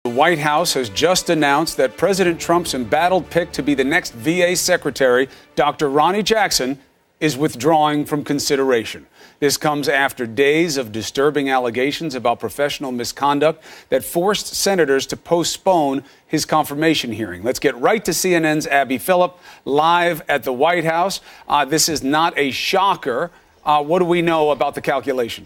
The White House has just announced that President Trump's embattled pick to be the next VA secretary, Dr. Ronny Jackson, is withdrawing from consideration. This comes after days of disturbing allegations about professional misconduct that forced senators to postpone his confirmation hearing. Let's get right to CNN's Abby Phillip, live at the White House. This is not a shocker. What do we know about the calculation?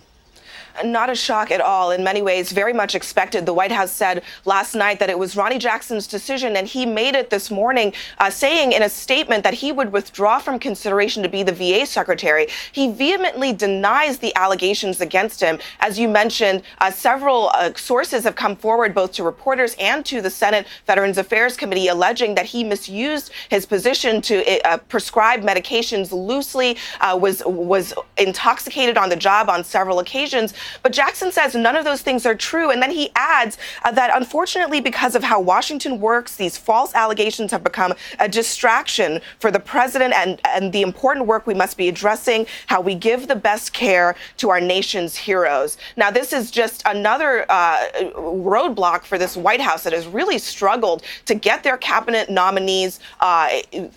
Not a shock at all. In many ways, very much expected. The White House said last night that it was Ronny Jackson's decision, and he made it this morning, saying in a statement that he would withdraw from consideration to be the VA secretary. He vehemently denies the allegations against him. As you mentioned, several sources have come forward, both to reporters and to the Senate Veterans Affairs Committee, alleging that he misused his position to prescribe medications loosely, was intoxicated on the job on several occasions. But Jackson says none of those things are true. And then he adds that unfortunately, because of how Washington works, these false allegations have become a distraction for the president and the important work we must be addressing, how we give the best care to our nation's heroes. Now, this is just another roadblock for this White House that has really struggled to get their cabinet nominees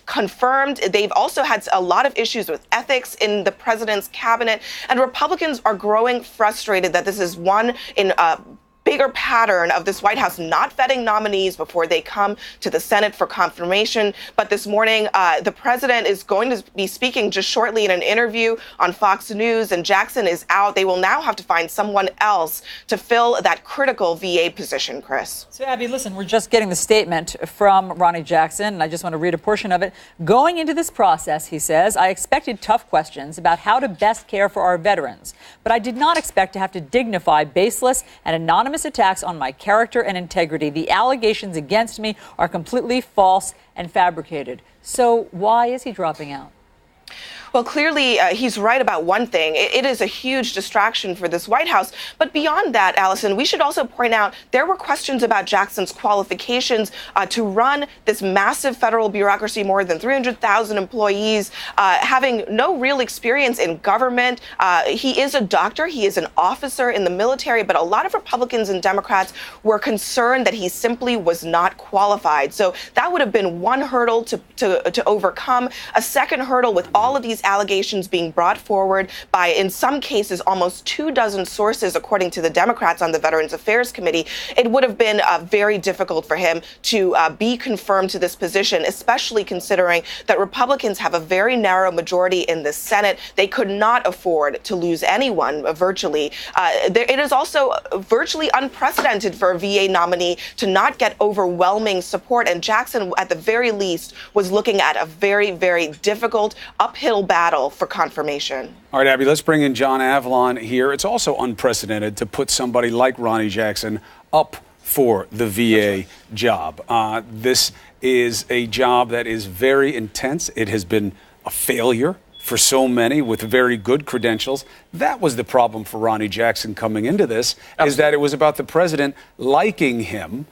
confirmed. They've also had a lot of issues with ethics in the president's cabinet, and Republicans are growing frustrated that this is one in a bigger pattern of this White House not vetting nominees before they come to the Senate for confirmation. But this morning, the president is going to be speaking just shortly in an interview on Fox News, and Jackson is out. They will now have to find someone else to fill that critical VA position, Chris. So, Abby, listen, we're just getting the statement from Ronny Jackson, and I just want to read a portion of it. Going into this process, he says, I expected tough questions about how to best care for our veterans, but I did not expect to have to dignify baseless and anonymous attacks on my character and integrity. The allegations against me are completely false and fabricated. So why is he dropping out? Well, clearly, he's right about one thing. It is a huge distraction for this White House. But beyond that, Allison, we should also point out there were questions about Jackson's qualifications to run this massive federal bureaucracy, more than 300,000 employees, having no real experience in government. He is a doctor. He is an officer in the military. But a lot of Republicans and Democrats were concerned that he simply was not qualified. So that would have been one hurdle to overcome. A second hurdle with all of these allegations being brought forward by, in some cases, almost 24 sources, according to the Democrats on the Veterans Affairs Committee, it would have been very difficult for him to be confirmed to this position, especially considering that Republicans have a very narrow majority in the Senate. They could not afford to lose anyone virtually. It is also virtually unprecedented for a VA nominee to not get overwhelming support. And Jackson, at the very least, was looking at a very, very difficult uphill battle for confirmation. All right, Abby, let's bring in John Avalon here. It's also unprecedented to put somebody like Ronny Jackson up for the VA job. This is a job that is very intense. It has been a failure for so many with very good credentials. That was the problem for Ronny Jackson coming into this, is that it was about the president liking him.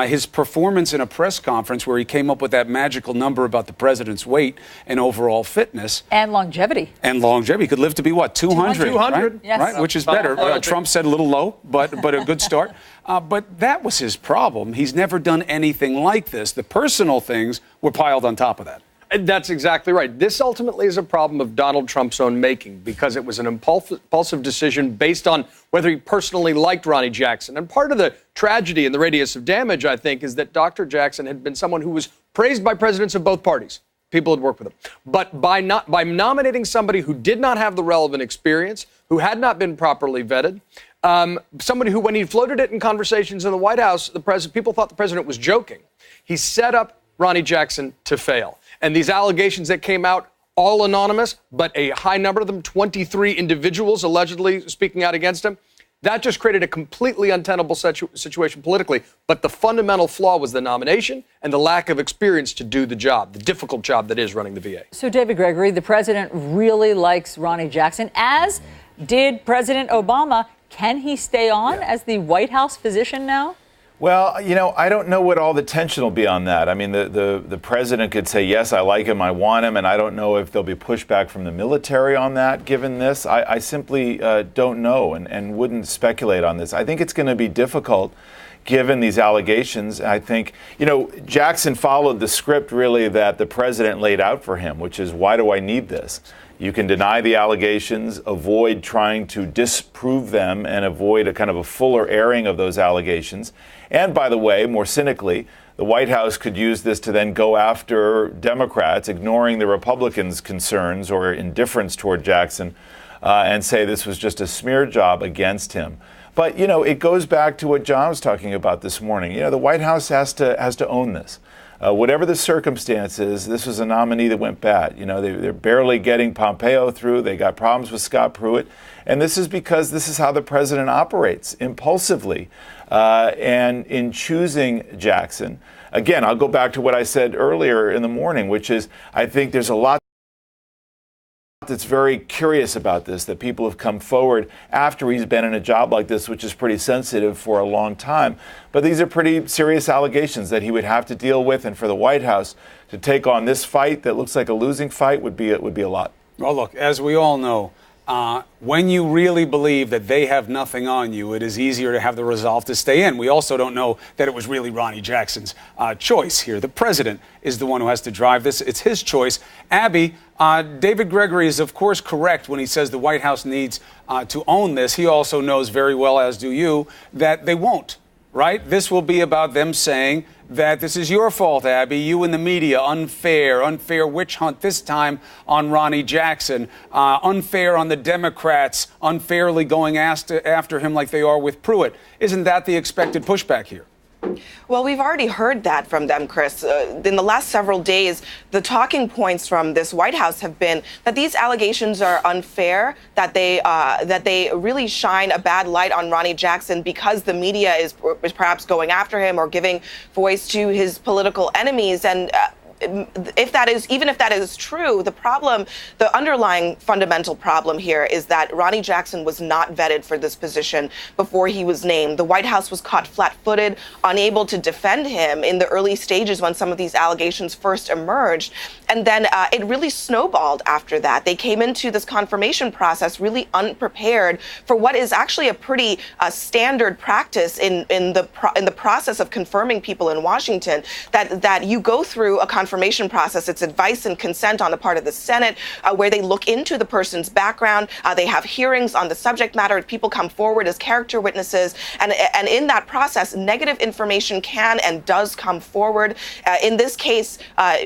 His performance in a press conference where he came up with that magical number about the president's weight and overall fitness. And longevity. And longevity. He could live to be what, 200? 200. Right? Yes. Right? Which is better. Trump said a little low, but a good start. But that was his problem. He's never done anything like this. The personal things were piled on top of that. That's exactly right. This ultimately is a problem of Donald Trump's own making, because it was an impulsive decision based on whether he personally liked Ronny Jackson. And part of the tragedy and the radius of damage, I think, is that Dr. Jackson had been someone who was praised by presidents of both parties. People had worked with him. But by nominating somebody who did not have the relevant experience, who had not been properly vetted, somebody who, when he floated it in conversations in the White House, people thought the president was joking. He set up Ronny Jackson to fail. And these allegations that came out, all anonymous, but a high number of them, 23 individuals allegedly speaking out against him, that just created a completely untenable situation politically. But the fundamental flaw was the nomination and the lack of experience to do the job, the difficult job that is running the VA. So, David Gregory, the president really likes Ronny Jackson, as did President Obama. Can he stay on as the White House physician now? Well, I don't know what all the tension will be on that. I mean, the president could say, yes, I like him, I want him, and I don't know if there'll be pushback from the military on that, given this. I simply don't know and wouldn't speculate on this. I think it's going to be difficult, given these allegations. I think, Jackson followed the script really that the president laid out for him, which is, why do I need this? You can deny the allegations, avoid trying to disprove them, and avoid a kind of a fuller airing of those allegations. And by the way, more cynically, the White House could use this to then go after Democrats, ignoring the Republicans' concerns or indifference toward Jackson, and say this was just a smear job against him. But, it goes back to what John was talking about this morning. The White House has to own this. Whatever the circumstances, this was a nominee that went bad. They're barely getting Pompeo through. They got problems with Scott Pruitt. And this is because this is how the president operates, impulsively. And in choosing Jackson, again, I'll go back to what I said earlier in the morning, which is I think there's a lot that's very curious about this, that people have come forward after he's been in a job like this, which is pretty sensitive for a long time. But these are pretty serious allegations that he would have to deal with, and for the White House to take on this fight that looks like a losing fight would be a lot. Well, look, as we all know, when you really believe that they have nothing on you, it is easier to have the resolve to stay in. We also don't know that it was really Ronny Jackson's choice here. The president is the one who has to drive this. It's his choice. Abby, David Gregory is, of course, correct when he says the White House needs to own this. He also knows very well, as do you, that they won't, right? This will be about them saying that this is your fault, Abby, you and the media, unfair witch hunt this time on Ronny Jackson, unfair on the Democrats, unfairly going after him like they are with Pruitt. Isn't that the expected pushback here? Well, we've already heard that from them, Chris. In the last several days, the talking points from this White House have been that these allegations are unfair, that they really shine a bad light on Ronny Jackson because the media is perhaps going after him or giving voice to his political enemies. And even if that is true, the underlying fundamental problem here is that Ronny Jackson was not vetted for this position before he was named. The White House was caught flat-footed, unable to defend him in the early stages when some of these allegations first emerged. And then it really snowballed after that. They came into this confirmation process really unprepared for what is actually a pretty standard practice in the process of confirming people in Washington, that you go through a confirmation process. It's advice and consent on the part of the Senate, where they look into the person's background. They have hearings on the subject matter. People come forward as character witnesses. And in that process, negative information can and does come forward. In this case,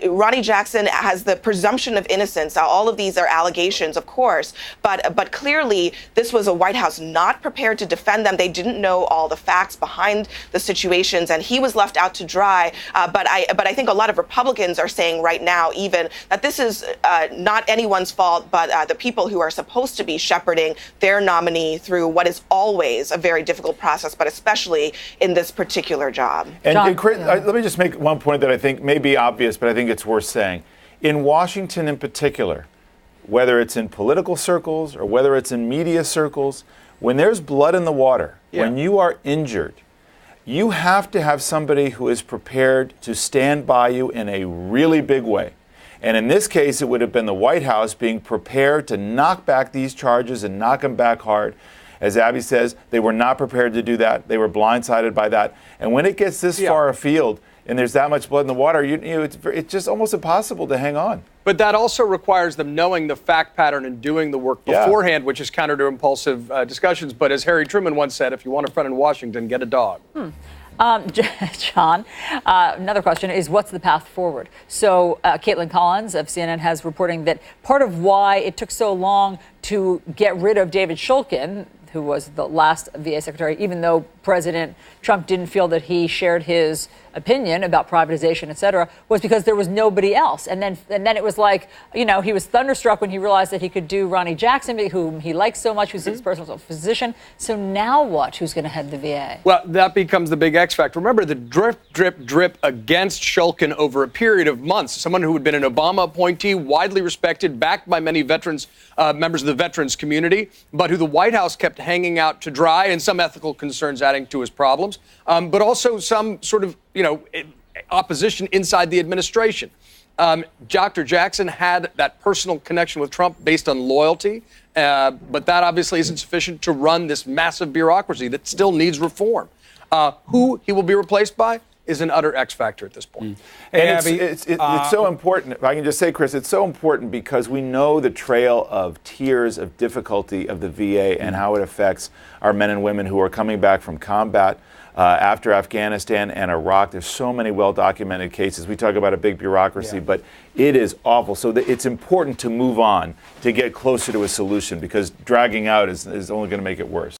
Ronny Jackson has the presumption of innocence. All of these are allegations, of course. But clearly, this was a White House not prepared to defend them. They didn't know all the facts behind the situations, and he was left out to dry. But I think a lot of Republicans are saying right now even that this is not anyone's fault, but the people who are supposed to be shepherding their nominee through what is always a very difficult process, but especially in this particular job. And Chris, let me just make one point that I think may be obvious, but I think it's worth saying. In Washington in particular, whether it's in political circles or whether it's in media circles, when there's blood in the water, when you are injured, you have to have somebody who is prepared to stand by you in a really big way. And in this case, it would have been the White House being prepared to knock back these charges and knock them back hard. As Abby says, they were not prepared to do that. They were blindsided by that. And when it gets this far afield and there's that much blood in the water, it's just almost impossible to hang on. But that also requires them knowing the fact pattern and doing the work beforehand, which is counter to impulsive discussions. But as Harry Truman once said, if you want a friend in Washington, get a dog. John, another question is, what's the path forward? So Caitlin Collins of CNN has reporting that part of why it took so long to get rid of David Shulkin, who was the last VA secretary, even though President Trump didn't feel that he shared his opinion about privatization, et cetera, was because there was nobody else. And then it was like, he was thunderstruck when he realized that he could do Ronny Jackson, whom he likes so much, who's his personal physician. So now what? Who's going to head the VA? Well, that becomes the big X factor. Remember the drip against Shulkin over a period of months. Someone who had been an Obama appointee, widely respected, backed by many veterans, members of the veterans community, but who the White House kept hanging out to dry, and some ethical concerns adding to his problems, but also some sort of, opposition inside the administration. Dr. Jackson had that personal connection with Trump based on loyalty, but that obviously isn't sufficient to run this massive bureaucracy that still needs reform. Who he will be replaced by is an utter X factor at this point. And it's so important. If I can just say, Chris, it's so important because we know the trail of tears of difficulty of the VA and how it affects our men and women who are coming back from combat after Afghanistan and Iraq. There's so many well-documented cases. We talk about a big bureaucracy, but it is awful. So it's important to move on, to get closer to a solution, because dragging out is only going to make it worse.